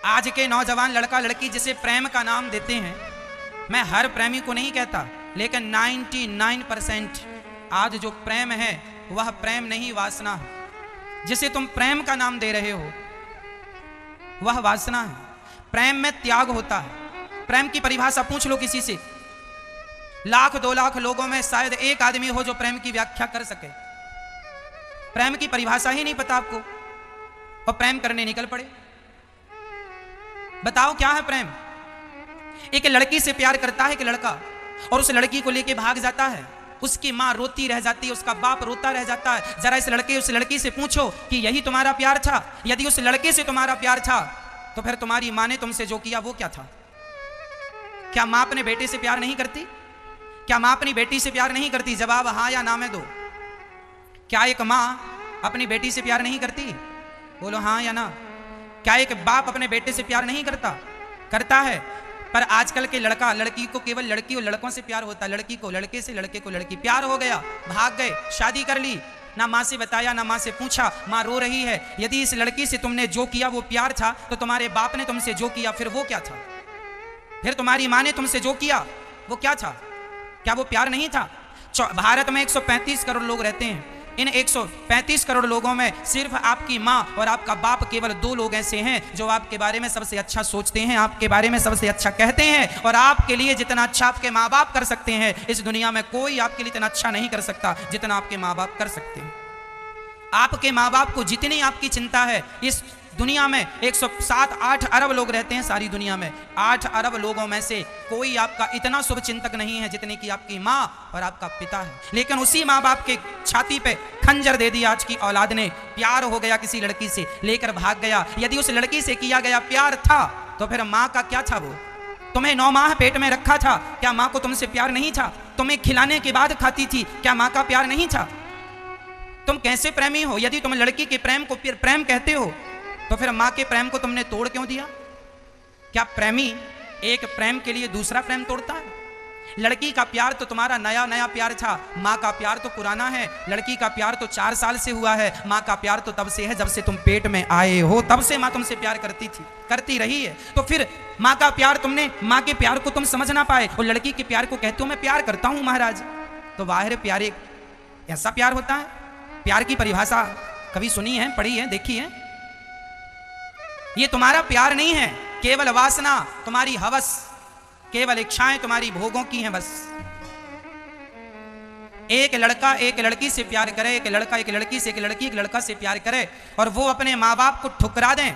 आज के नौजवान लड़का लड़की जिसे प्रेम का नाम देते हैं, मैं हर प्रेमी को नहीं कहता, लेकिन 99% आज जो प्रेम है वह प्रेम नहीं, वासना है। जिसे तुम प्रेम का नाम दे रहे हो वह वासना है। प्रेम में त्याग होता है। प्रेम की परिभाषा पूछ लो किसी से, 1,00,000 2 लाख लोगों में शायद एक आदमी हो जो प्रेम की व्याख्या कर सके। प्रेम की परिभाषा ही नहीं पता आपको और प्रेम करने निकल पड़े। बताओ क्या है प्रेम? एक लड़की से प्यार करता है एक लड़का और उस लड़की को लेके भाग जाता है, उसकी माँ रोती रह जाती है, उसका बाप रोता रह जाता है। जरा इस लड़की से पूछो कि यही तुम्हारा प्यार था? यदि उस लड़के से तुम्हारा प्यार था तो फिर तुम्हारी माँ ने तुमसे जो किया वो क्या था? क्या माँ अपने बेटे से प्यार नहीं करती? क्या माँ अपनी बेटी से प्यार नहीं करती? जवाब हाँ या ना में दो। क्या एक माँ अपनी बेटी से प्यार नहीं करती? बोलो हाँ या ना। क्या एक बाप अपने बेटे से प्यार नहीं करता? करता है। पर आजकल के लड़का लड़की को केवल लड़की और लड़कों से प्यार होता है, लड़की को लड़के से, लड़के को लड़की। प्यार हो गया, भाग गए, शादी कर ली, ना माँ से बताया ना माँ से पूछा, माँ रो रही है। यदि इस लड़की से तुमने जो किया वो प्यार था तो तुम्हारे बाप ने तुमसे जो किया फिर वो क्या था? फिर तुम्हारी माँ ने तुमसे जो किया वो क्या था? क्या वो प्यार नहीं था? भारत में 135 करोड़ लोग रहते हैं। इन 135 करोड़ लोगों में सिर्फ आपकी माँ और आपका बाप केवल 2 लोग ऐसे हैं जो आपके बारे में सबसे अच्छा सोचते हैं, आपके बारे में सबसे अच्छा कहते हैं। और आपके लिए जितना अच्छा आपके माँ बाप कर सकते हैं, इस दुनिया में कोई आपके लिए इतना अच्छा नहीं कर सकता जितना आपके माँ बाप कर सकते हैं। आपके माँ बाप को जितनी आपकी चिंता है, इस दुनिया में 107-8 अरब लोग रहते हैं सारी दुनिया में, 8 अरब लोगों में से कोई आपका इतना शुभ चिंतक नहीं है जितनी कि आपकी माँ और आपका पिता है। लेकिन उसी माँ बाप के छाती पे खंजर दे दिया आज की औलाद ने। प्यार हो गया किसी लड़की से, लेकर भाग गया। यदि उस लड़की से किया गया प्यार था तो फिर माँ का क्या था? वो तुम्हें 9 माह पेट में रखा था, क्या माँ को तुमसे प्यार नहीं था? तुम्हें खिलाने के बाद खाती थी, क्या माँ का प्यार नहीं था? तुम कैसे प्रेमी हो? यदि तुम लड़की के प्रेम को प्रेम कहते हो तो फिर माँ के प्रेम को तुमने तोड़ क्यों दिया? क्या प्रेमी एक प्रेम के लिए दूसरा प्रेम तोड़ता है? लड़की का प्यार तो तुम्हारा नया नया प्यार था, माँ का प्यार तो पुराना है। लड़की का प्यार तो 4 साल से हुआ है, माँ का प्यार तो तब से है जब से तुम पेट में आए हो, तब से माँ तुमसे प्यार करती थी, करती रही है। तो फिर माँ का प्यार तुमने, माँ के प्यार को तुम समझ ना पाए और लड़की के प्यार को कहते हो मैं प्यार करता हूँ महाराज। तो बाहर प्यार एक ऐसा प्यार होता है? प्यार की परिभाषा कभी सुनी है, पढ़ी है, देखी है? ये तुम्हारा प्यार नहीं है, केवल वासना, तुम्हारी हवस, केवल इच्छाएं तुम्हारी भोगों की हैं बस। एक लड़का एक लड़की से प्यार करे, एक लड़का एक लड़की से, एक लड़की एक लड़का से प्यार करे और वो अपने माँ बाप को ठुकरा दें,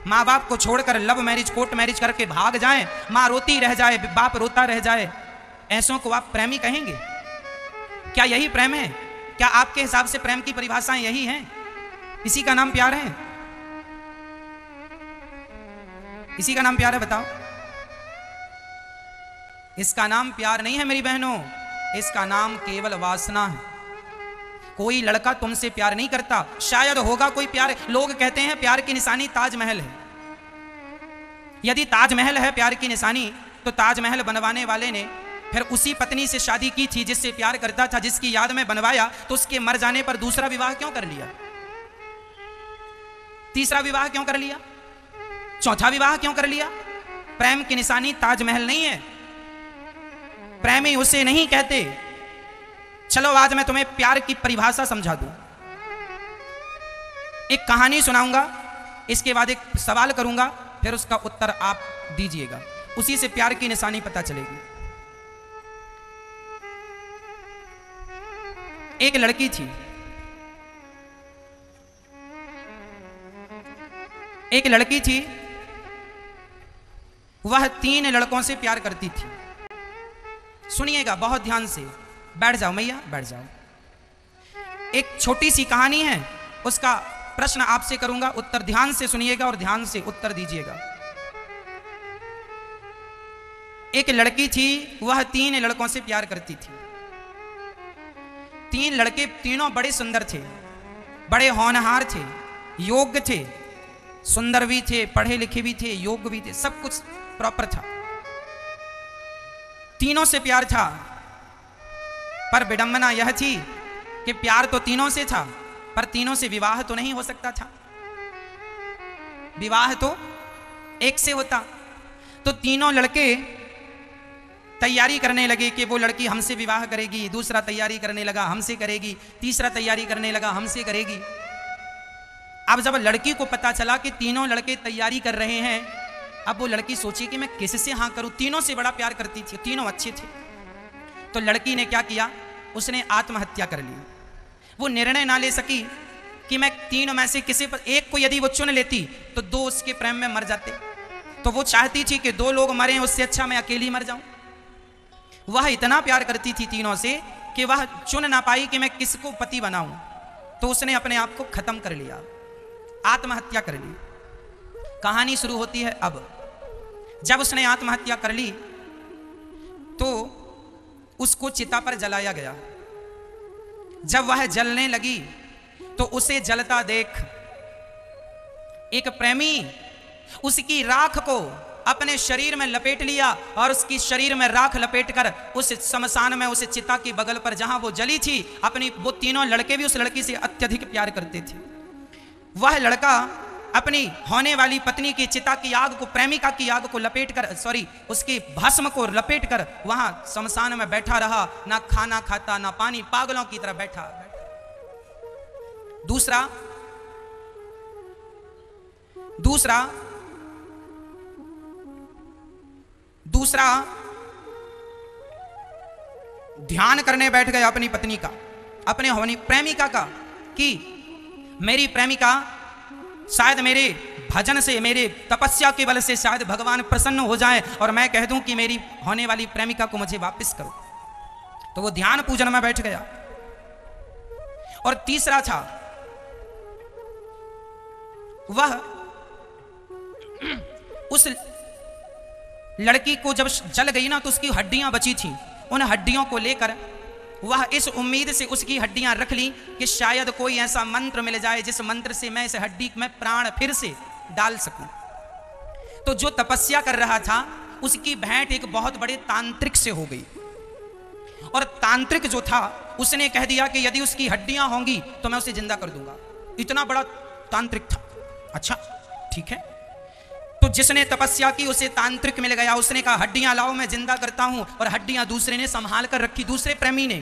माँ बाप को छोड़कर लव मैरिज कोर्ट मैरिज करके भाग जाएं, माँ रोती रह जाए, बाप रोता रह जाए, ऐसों को आप प्रेमी कहेंगे? क्या यही प्रेम है? क्या आपके हिसाब से प्रेम की परिभाषाएं यही हैं? इसी का नाम प्यार है? इसी का नाम प्यार है? बताओ। इसका नाम प्यार नहीं है मेरी बहनों, इसका नाम केवल वासना है। कोई लड़का तुमसे प्यार नहीं करता, शायद होगा कोई प्यार। लोग कहते हैं प्यार की निशानी ताजमहल है। यदि ताजमहल है प्यार की निशानी तो ताजमहल बनवाने वाले ने फिर उसी पत्नी से शादी की थी जिससे प्यार करता था, जिसकी याद में बनवाया, तो उसके मर जाने पर दूसरा विवाह क्यों कर लिया? तीसरा विवाह क्यों कर लिया? चौथा विवाह क्यों कर लिया? प्रेम की निशानी ताजमहल नहीं है, प्रेमी उसे नहीं कहते। चलो आज मैं तुम्हें प्यार की परिभाषा समझा दूं। एक कहानी सुनाऊंगा, इसके बाद एक सवाल करूंगा, फिर उसका उत्तर आप दीजिएगा, उसी से प्यार की निशानी पता चलेगी। एक लड़की थी, एक लड़की थी, वह 3 लड़कों से प्यार करती थी। सुनिएगा बहुत ध्यान से, बैठ जाओ मैया, बैठ जाओ। एक छोटी सी कहानी है, उसका प्रश्न आपसे करूंगा, उत्तर ध्यान से सुनिएगा और ध्यान से उत्तर दीजिएगा। एक लड़की थी, वह 3 लड़कों से प्यार करती थी। 3 लड़के, तीनों बड़े सुंदर थे, बड़े होनहार थे, योग्य थे, सुंदर भी थे, पढ़े लिखे भी थे, योग्य भी थे, सब कुछ प्रॉपर था। तीनों से प्यार था, पर विडंबना यह थी कि प्यार तो तीनों से था, पर तीनों से विवाह तो नहीं हो सकता था। विवाह तो एक से होता। तो तीनों लड़के तैयारी करने लगे कि वो लड़की हमसे विवाह करेगी, दूसरा तैयारी करने लगा हमसे करेगी, तीसरा तैयारी करने लगा हमसे करेगी। अब जब लड़की को पता चला कि तीनों लड़के तैयारी कर रहे हैं, अब वो लड़की सोची कि मैं किससे हाँ करूं, तीनों से बड़ा प्यार करती थी, तीनों अच्छे थे। तो लड़की ने क्या किया, उसने आत्महत्या कर ली। वो निर्णय ना ले सकी कि मैं तीनों में से किसी पर एक को यदि वो चुन लेती तो दो उसके प्रेम में मर जाते। तो वो चाहती थी कि दो लोग मरें, उससे अच्छा मैं अकेली मर जाऊं। वह इतना प्यार करती थी तीनों से कि वह चुन ना पाई कि मैं किसको पति बनाऊं। तो उसने अपने आप को खत्म कर लिया, आत्महत्या कर ली। कहानी शुरू होती है अब। जब उसने आत्महत्या कर ली तो उसको चिता पर जलाया गया। जब वह जलने लगी तो उसे जलता देख एक प्रेमी उसकी राख को अपने शरीर में लपेट लिया और उसकी शरीर में राख लपेटकर उस शमशान में, उस चिता की बगल पर जहां वो जली थी, वो तीनों लड़के भी उस लड़की से अत्यधिक प्यार करते थे। वह लड़का अपनी होने वाली पत्नी की चिता की आग को, प्रेमिका की आग को लपेटकर, उसकी भस्म को लपेटकर वहां शमशान में बैठा रहा, ना खाना खाता ना पानी, पागलों की तरह बैठा। दूसरा ध्यान करने बैठ गया अपनी पत्नी का, अपने होनी प्रेमिका का, कि मेरी प्रेमिका शायद मेरे भजन से, मेरे तपस्या के बल से शायद भगवान प्रसन्न हो जाए और मैं कह दूं कि मेरी होने वाली प्रेमिका को मुझे वापस करो। तो वो ध्यान पूजन में बैठ गया। और तीसरा था, वह उस लड़की को जब जल गई ना तो उसकी हड्डियां बची थी, उन हड्डियों को लेकर वह इस उम्मीद से उसकी हड्डियां रख ली कि शायद कोई ऐसा मंत्र मिल जाए जिस मंत्र से मैं इस हड्डी में प्राण फिर से डाल सकूं। तो जो तपस्या कर रहा था उसकी भेंट एक बहुत बड़े तांत्रिक से हो गई। और तांत्रिक जो था उसने कह दिया कि यदि उसकी हड्डियां होंगी तो मैं उसे जिंदा कर दूंगा। इतना बड़ा तांत्रिक था। अच्छा ठीक है। तो जिसने तपस्या की उसे तांत्रिक मिल गया। उसने कहा हड्डियां लाओ मैं जिंदा करता हूं, और हड्डियां दूसरे ने संभाल कर रखी, दूसरे प्रेमी ने।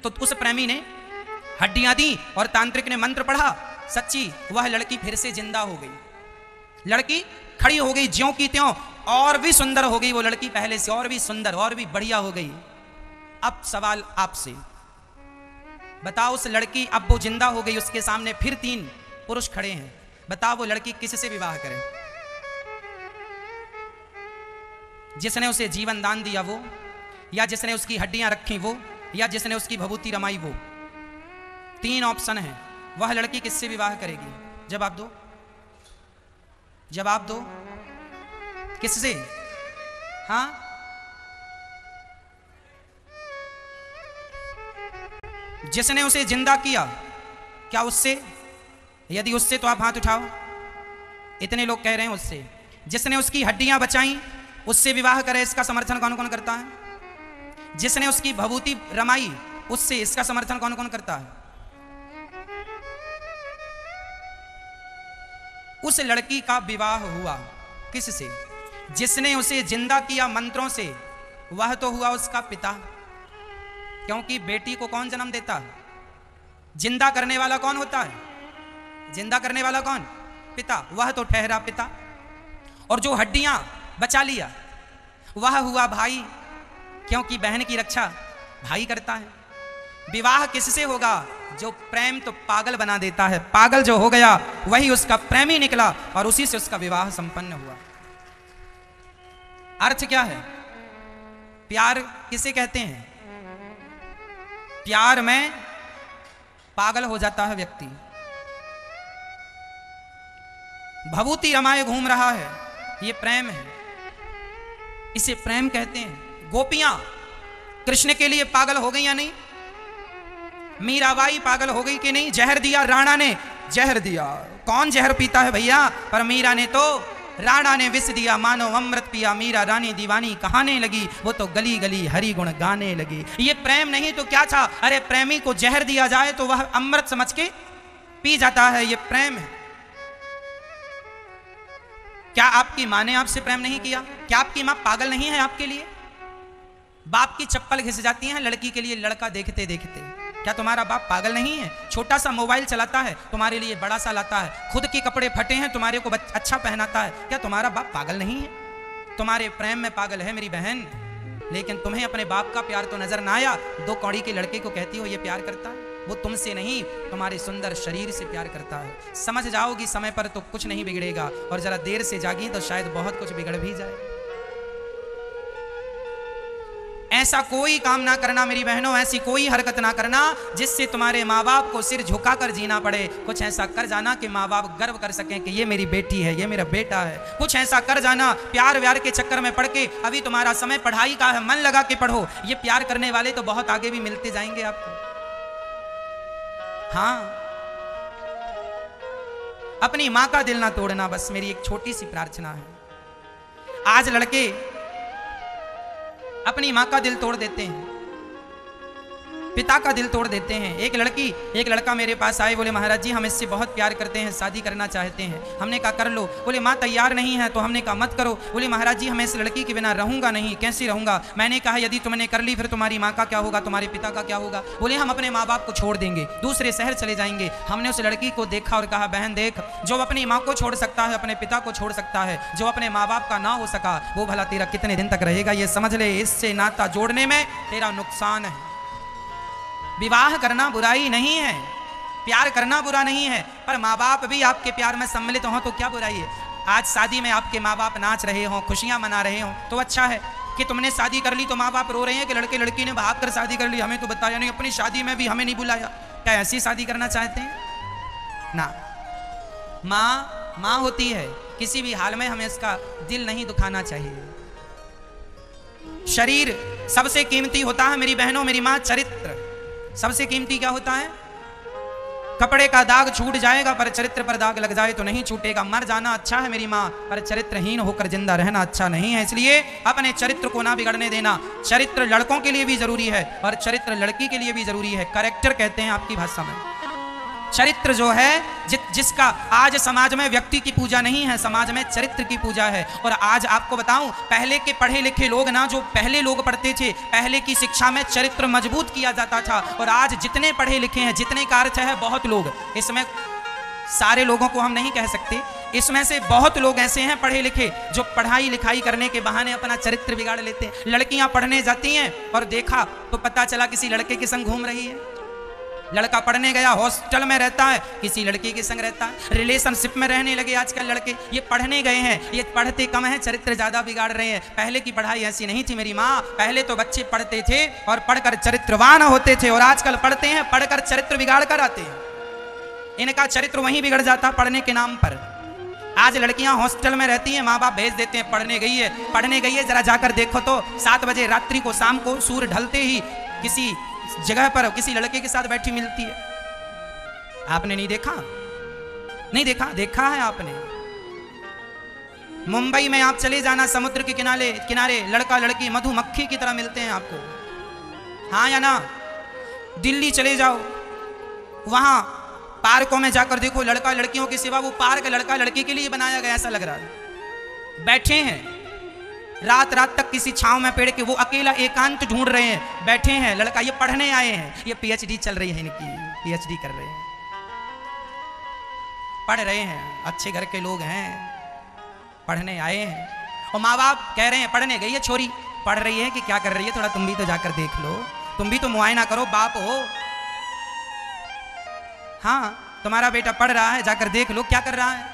तो उस प्रेमी ने हड्डियां दी और तांत्रिक ने मंत्र पढ़ा। सच्ची वह लड़की फिर से जिंदा हो गई। लड़की खड़ी हो गई ज्यों की त्यों, और भी सुंदर हो गई वो लड़की पहले से, और भी सुंदर और भी बढ़िया हो गई। अब सवाल आपसे, बताओ उस लड़की, अब वो जिंदा हो गई, उसके सामने फिर 3 पुरुष खड़े हैं, बताओ वो लड़की किससे विवाह करे? जिसने उसे जीवन दान दिया वो, या जिसने उसकी हड्डियां रखी वो, या जिसने उसकी भभूति रमाई वो। 3 ऑप्शन है, वह लड़की किससे विवाह करेगी? जवाब दो, जवाब दो, किससे? हाँ, जिसने उसे जिंदा किया, क्या उससे? यदि उससे तो आप हाथ उठाओ। इतने लोग कह रहे हैं उससे। जिसने उसकी हड्डियां बचाई उससे विवाह करे, इसका समर्थन कौन कौन करता है? जिसने उसकी भभूति रमाई उससे, इसका समर्थन कौन कौन करता है? उस लड़की का विवाह हुआ किससे? जिसने उसे जिंदा किया मंत्रों से, वह तो हुआ उसका पिता। क्योंकि बेटी को कौन जन्म देता है? जिंदा करने वाला कौन होता है? जिंदा करने वाला कौन? पिता। वह तो ठहरा पिता। और जो हड्डियां बचा लिया वह हुआ भाई, क्योंकि बहन की रक्षा भाई करता है। विवाह किससे होगा? जो प्रेम तो पागल बना देता है, पागल जो हो गया वही उसका प्रेमी निकला और उसी से उसका विवाह संपन्न हुआ। अर्थ क्या है? प्यार किसे कहते हैं? प्यार में पागल हो जाता है व्यक्ति। भभूति रमाए घूम रहा है, ये प्रेम है, इसे प्रेम कहते हैं। गोपियां कृष्ण के लिए पागल हो गई या नहीं? मीराबाई पागल हो गई कि नहीं? जहर दिया राणा ने, जहर दिया, कौन जहर पीता है भैया? पर मीरा ने तो, राणा ने विष दिया, मानो अमृत पिया। मीरा रानी दीवानी कहाने लगी, वो तो गली गली हरि गुण गाने लगी। ये प्रेम नहीं तो क्या था? अरे प्रेमी को जहर दिया जाए तो वह अमृत समझ के पी जाता है, ये प्रेम है। क्या आपकी माँ ने आपसे प्रेम नहीं किया? क्या आपकी माँ पागल नहीं है आपके लिए? बाप की चप्पल घिस जाती है लड़की के लिए लड़का देखते देखते। क्या तुम्हारा बाप पागल नहीं है? छोटा सा मोबाइल चलाता है, तुम्हारे लिए बड़ा सा लाता है। खुद के कपड़े फटे हैं, तुम्हारे को अच्छा पहनाता है। क्या तुम्हारा बाप पागल नहीं है? तुम्हारे प्रेम में पागल है मेरी बहन, लेकिन तुम्हें अपने बाप का प्यार तो नजर ना आया। 2 कौड़ी के लड़के को कहती हो ये प्यार करता है। वो तुमसे नहीं, तुम्हारे सुंदर शरीर से प्यार करता है। समझ जाओगी समय पर तो कुछ नहीं बिगड़ेगा, और जरा देर से जागी तो शायद बहुत कुछ बिगड़ भी जाए। ऐसा कोई काम ना करना मेरी बहनों, ऐसी कोई हरकत ना करना जिससे तुम्हारे माँ बाप को सिर झुकाकर जीना पड़े। कुछ ऐसा कर जाना कि माँ बाप गर्व कर सकें कि ये मेरी बेटी है, ये मेरा बेटा है। कुछ ऐसा कर जाना, प्यार व्यार के चक्कर में पड़ के, अभी तुम्हारा समय पढ़ाई का है, मन लगा के पढ़ो। ये प्यार करने वाले तो बहुत आगे भी मिलते जाएंगे आपको। हाँ, अपनी माँ का दिल ना तोड़ना, बस मेरी एक छोटी सी प्रार्थना है। आज लड़के अपनी माँ का दिल तोड़ देते हैं, पिता का दिल तोड़ देते हैं। एक लड़का मेरे पास आए, बोले महाराज जी हम इससे बहुत प्यार करते हैं, शादी करना चाहते हैं। हमने कहा कर लो। बोले माँ तैयार नहीं है, तो हमने कहा मत करो। बोले महाराज जी मैं इस लड़की के बिना रहूंगा नहीं, कैसे रहूंगा? मैंने कहा यदि तुमने कर ली फिर तुम्हारी माँ का क्या होगा, तुम्हारे पिता का क्या होगा? बोले हम अपने माँ बाप को छोड़ देंगे, दूसरे शहर चले जाएंगे। हमने उस लड़की को देखा और कहा बहन देख, जो अपनी माँ को छोड़ सकता है, अपने पिता को छोड़ सकता है, जो अपने माँ बाप का ना हो सका, वो भला तेरा कितने दिन तक रहेगा? ये समझ ले, इससे नाता जोड़ने में तेरा नुकसान है। विवाह करना बुराई नहीं है, प्यार करना बुरा नहीं है, पर माँ बाप भी आपके प्यार में सम्मिलित हों तो क्या बुराई है? आज शादी में आपके माँ बाप नाच रहे हों, खुशियां मना रहे हों तो अच्छा है। कि तुमने शादी कर ली तो माँ बाप रो रहे हैं कि लड़के लड़की ने भाग कर शादी कर ली, हमें तो बताया नहीं, अपनी शादी में भी हमें नहीं बुलाया। क्या ऐसी शादी करना चाहते हैं? ना, माँ माँ होती है, किसी भी हाल में हमें इसका दिल नहीं दुखाना चाहिए। शरीर सबसे कीमती होता है मेरी बहनों, मेरी माँ। चरित्र सबसे कीमती क्या होता है? कपड़े का दाग छूट जाएगा पर चरित्र पर दाग लग जाए तो नहीं छूटेगा। मर जाना अच्छा है मेरी माँ, पर चरित्रहीन होकर जिंदा रहना अच्छा नहीं है। इसलिए अपने चरित्र को ना बिगड़ने देना। चरित्र लड़कों के लिए भी जरूरी है और चरित्र लड़की के लिए भी जरूरी है। कैरेक्टर कहते हैं आपकी भाषा में। चरित्र जो है जिसका आज समाज में व्यक्ति की पूजा नहीं है, समाज में चरित्र की पूजा है। और आज आपको बताऊं, पहले के पढ़े लिखे लोग ना, जो पहले लोग पढ़ते थे, पहले की शिक्षा में चरित्र मजबूत किया जाता था। और आज जितने पढ़े लिखे हैं, जितने का अर्थ है बहुत लोग, इसमें सारे लोगों को हम नहीं कह सकते, इसमें से बहुत लोग ऐसे हैं पढ़े लिखे जो पढ़ाई लिखाई करने के बहाने अपना चरित्र बिगाड़ लेते हैं। लड़कियां पढ़ने जाती हैं और देखा तो पता चला किसी लड़के के संग घूम रही है। लड़का पढ़ने गया, हॉस्टल में रहता है, किसी लड़की के संग रहता है। रिलेशनशिप में रहने लगे आजकल लड़के। ये पढ़ने गए हैं, ये पढ़ते कम हैं, चरित्र ज्यादा बिगाड़ रहे हैं। पहले की पढ़ाई ऐसी नहीं थी मेरी माँ। पहले तो बच्चे पढ़ते थे और पढ़कर चरित्रवान होते थे, और आजकल पढ़ते हैं, पढ़कर चरित्र बिगाड़ कर आते हैं। इनका चरित्र वहीं बिगड़ जाता पढ़ने के नाम पर। आज लड़कियां हॉस्टल में रहती हैं, माँ बाप भेज देते हैं, पढ़ने गई है, जरा जाकर देखो तो 7 बजे रात्रि को, शाम को सूर्य ढलते ही किसी जगह पर किसी लड़के के साथ बैठी मिलती है। आपने नहीं देखा? नहीं देखा? देखा है आपने। मुंबई में आप चले जाना, समुद्र के किनारे लड़का लड़की मधुमक्खी की तरह मिलते हैं आपको, हाँ या ना? दिल्ली चले जाओ, वहां पार्कों में जाकर देखो, लड़का लड़कियों के सिवा वो पार्क लड़का लड़की के लिए बनाया गया ऐसा लग रहा है। बैठे हैं रात तक किसी छांव में पेड़ के, वो अकेला एकांत ढूंढ रहे हैं, बैठे हैं। लड़का ये पढ़ने आए हैं, ये पीएचडी चल रही है इनकी, पीएचडी कर रहे हैं, पढ़ रहे हैं, अच्छे घर के लोग हैं, पढ़ने आए हैं। और माँ बाप कह रहे हैं पढ़ने गई है छोरी, पढ़ रही है कि क्या कर रही है, थोड़ा तुम भी तो जाकर देख लो, तुम भी तो मुआयना करो, बाप हो। हाँ, तुम्हारा बेटा पढ़ रहा है, जाकर देख लो क्या कर रहा है।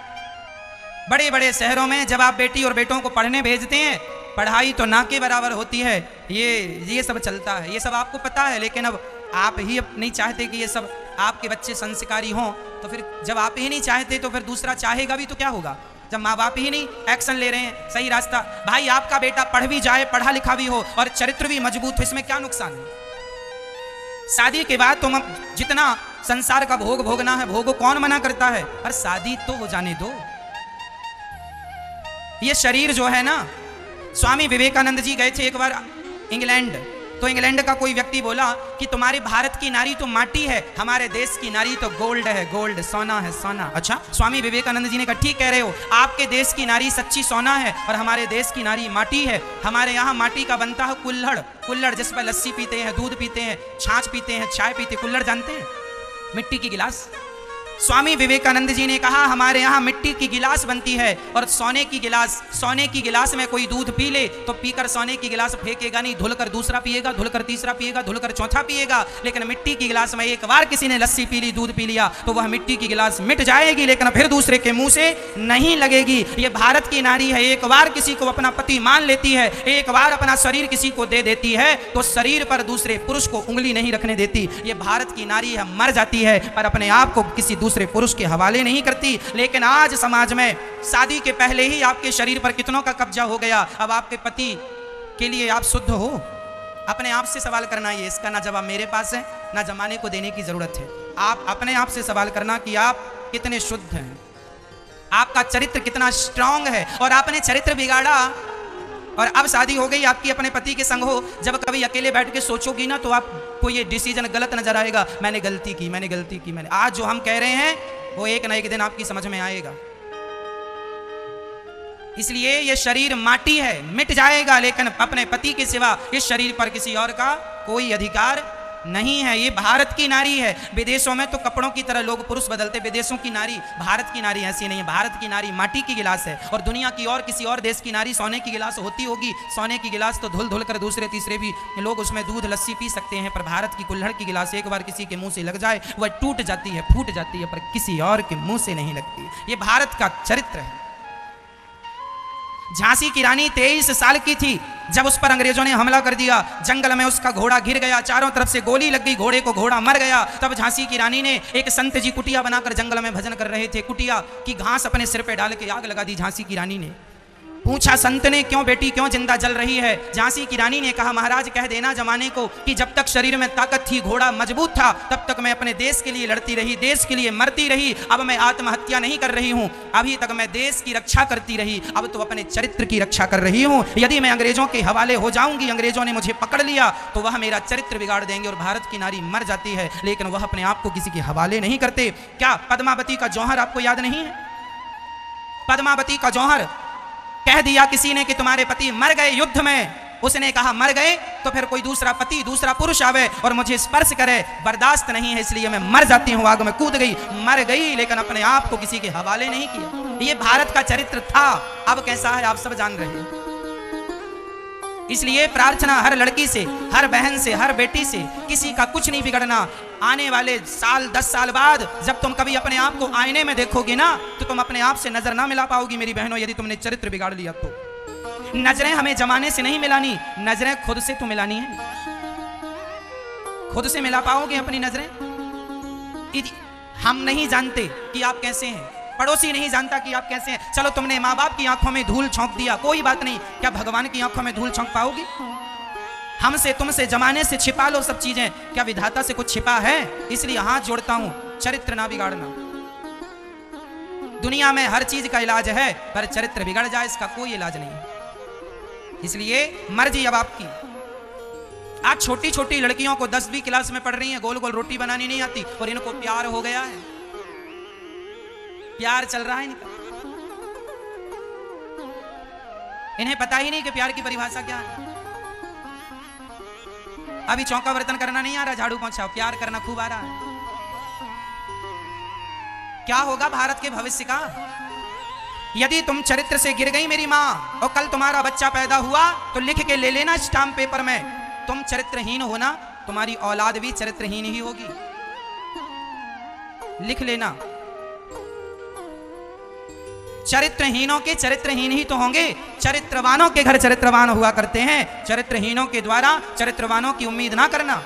बड़े बड़े शहरों में जब आप बेटी और बेटों को पढ़ने भेजते हैं, पढ़ाई तो ना के बराबर होती है। ये सब चलता है, ये सब आपको पता है, लेकिन अब आप ही नहीं चाहते कि ये सब आपके बच्चे संस्कारी हों। तो फिर जब आप ही नहीं चाहते तो फिर दूसरा चाहेगा भी तो क्या होगा? जब माँ बाप ही नहीं एक्शन ले रहे हैं सही रास्ता। भाई आपका बेटा पढ़ भी जाए, पढ़ा लिखा भी हो और चरित्र भी मजबूत हो, इसमें क्या नुकसान है? शादी के बाद तुम जितना संसार का भोग भोगना है भोगो, कौन मना करता है, पर शादी तो हो जाने दो। ये शरीर जो है ना, स्वामी विवेकानंद जी गए थे एक बार इंग्लैंड, तो इंग्लैंड का कोई व्यक्ति बोला कि तुम्हारे भारत की नारी तो माटी है, हमारे देश की नारी तो गोल्ड है, गोल्ड सोना है, सोना। अच्छा, स्वामी विवेकानंद जी ने कहा ठीक कह रहे हो, आपके देश की नारी सच्ची सोना है और हमारे देश की नारी माटी है। हमारे यहाँ माटी का बनता है कुल्हड़, कुल्हड़ जिस पर लस्सी पीते हैं, दूध पीते हैं, छाछ पीते हैं, चाय पीते हैं। कुल्हड़ जानते हैं? मिट्टी की गिलास। स्वामी विवेकानंद जी ने कहा हमारे यहाँ मिट्टी की गिलास बनती है और सोने की गिलास। सोने की गिलास में कोई दूध पी ले तो पीकर सोने की गिलास फेंकेगा नहीं, धुलकर दूसरा पिएगा, धुलकर तीसरा पिएगा, धुलकर चौथा पिएगा। लेकिन मिट्टी की गिलास में एक बार किसी ने लस्सी पी ली, दूध पी लिया, तो वह मिट्टी की गिलास मिट जाएगी, लेकिन फिर दूसरे के मुंह से नहीं लगेगी। ये भारत की नारी है, एक बार किसी को अपना पति मान लेती है, एक बार अपना शरीर किसी को दे देती है तो शरीर पर दूसरे पुरुष को उंगली नहीं रखने देती। ये भारत की नारी है, मर जाती है पर अपने आप को किसी दूसरे पुरुष के हवाले नहीं करती। लेकिन आज समाज में शादी के पहले ही आपके शरीर पर कितनों का कब्जा हो गया। अब आपके पति के लिए आप शुद्ध हो? अपने आप से सवाल करना, ये इसका ना जवाब मेरे पास है ना जमाने को देने की जरूरत है। आप अपने आप से सवाल करना कि आप कितने शुद्ध हैं, आपका चरित्र कितना स्ट्रांग है। और आपने चरित्र बिगाड़ा और अब शादी हो गई आपकी, अपने पति के संग हो, जब कभी अकेले बैठ के सोचोगी ना तो आपको ये डिसीजन गलत नजर आएगा, मैंने गलती की, मैंने गलती की, मैंने। आज जो हम कह रहे हैं वो एक ना एक दिन आपकी समझ में आएगा। इसलिए ये शरीर माटी है, मिट जाएगा, लेकिन अपने पति के सिवा इस शरीर पर किसी और का कोई अधिकार नहीं है। ये भारत की नारी है। विदेशों में तो कपड़ों की तरह लोग पुरुष बदलते, विदेशों की नारी, भारत की नारी ऐसी नहीं है। भारत की नारी माटी की गिलास है और दुनिया की और किसी और देश की नारी सोने की गिलास होती होगी। सोने की गिलास तो धुल धुल कर दूसरे तीसरे भी लोग उसमें दूध लस्सी पी सकते हैं, पर भारत की कुल्हड़ की गिलास एक बार किसी के मुंह से लग जाए वह टूट जाती है, फूट जाती है, पर किसी और के मुंह से नहीं लगती। ये भारत का चरित्र है। झांसी की रानी 23 साल की थी जब उस पर अंग्रेजों ने हमला कर दिया। जंगल में उसका घोड़ा गिर गया, चारों तरफ से गोली लग गई, घोड़े को, घोड़ा मर गया। तब झांसी की रानी ने एक संत जी कुटिया बनाकर जंगल में भजन कर रहे थे, कुटिया की घास अपने सिर पे डाल के आग लगा दी झांसी की रानी ने। पूछा संत ने, क्यों बेटी, क्यों जिंदा जल रही है? झांसी की रानी ने कहा महाराज कह देना जमाने को कि जब तक शरीर में ताकत थी, घोड़ा मजबूत था, तब तक मैं अपने देश के लिए लड़ती रही, देश के लिए मरती रही। अब मैं आत्महत्या नहीं कर रही हूँ, अभी तक मैं देश की रक्षा करती रही, अब तो अपने चरित्र की रक्षा कर रही हूँ। यदि मैं अंग्रेजों के हवाले हो जाऊंगी, अंग्रेजों ने मुझे पकड़ लिया तो वह मेरा चरित्र बिगाड़ देंगे। और भारत की नारी मर जाती है लेकिन वह अपने आप को किसी के हवाले नहीं करते। क्या पद्मावती का जौहर आपको याद नहीं है? पद्मावती का जौहर कह दिया किसी ने कि तुम्हारे पति मर गए युद्ध में। उसने कहा मर गए तो फिर कोई दूसरा पति, दूसरा पुरुष आवे और मुझे स्पर्श करे, बर्दाश्त नहीं है, इसलिए मैं मर जाती हूँ। आग में कूद गई, मर गई, लेकिन अपने आप को किसी के हवाले नहीं किया। ये भारत का चरित्र था। अब कैसा है आप सब जान रहे हैं। इसलिए प्रार्थना हर लड़की से, हर बहन से, हर बेटी से, किसी का कुछ नहीं बिगड़ना। आने वाले साल 10 साल बाद जब तुम कभी अपने आप को आईने में देखोगे ना तो तुम अपने आप से नजर ना मिला पाओगी मेरी बहनों, यदि तुमने चरित्र बिगाड़ लिया तो। नजरें हमें जमाने से नहीं मिलानी, नजरें खुद से तो मिलानी है। खुद से मिला पाओगे अपनी नजरें? हम नहीं जानते कि आप कैसे हैं, पड़ोसी नहीं जानता कि आप कैसे हैं। चलो तुमने माँ बाप की आंखों में धूल झोंक दिया, कोई बात नहीं, क्या भगवान की आंखों में धूल झोंक पाओगी? हमसे, तुमसे, जमाने से छिपा लो सब चीजें, क्या विधाता से कुछ छिपा है? इसलिए हाथ जोड़ता हूं, चरित्र ना बिगाड़ना। दुनिया में हर चीज का इलाज है, पर चरित्र बिगड़ जाए इसका कोई इलाज नहीं। इसलिए मर्जी अब आपकी। आज छोटी छोटी लड़कियों को 10वीं क्लास में पढ़ रही हैं, गोल गोल रोटी बनानी नहीं आती और इनको प्यार हो गया है, प्यार चल रहा है इनका। इन्हें पता ही नहीं कि प्यार की परिभाषा क्या है। अभी चौका बर्तन करना नहीं आ रहा, झाड़ू पोंछा, प्यार करना खूब आ रहा है। क्या होगा भारत के भविष्य का? यदि तुम चरित्र से गिर गई मेरी मां और कल तुम्हारा बच्चा पैदा हुआ तो लिख के ले लेना स्टाम्प पेपर में, तुम चरित्रहीन हो ना, तुम्हारी औलाद भी चरित्रहीन ही होगी। लिख लेना, चरित्रहीनों के चरित्रहीन ही तो होंगे। चरित्रवानों के घर चरित्रवान हुआ करते हैं, चरित्रहीनों के द्वारा चरित्रवानों की उम्मीद ना करना।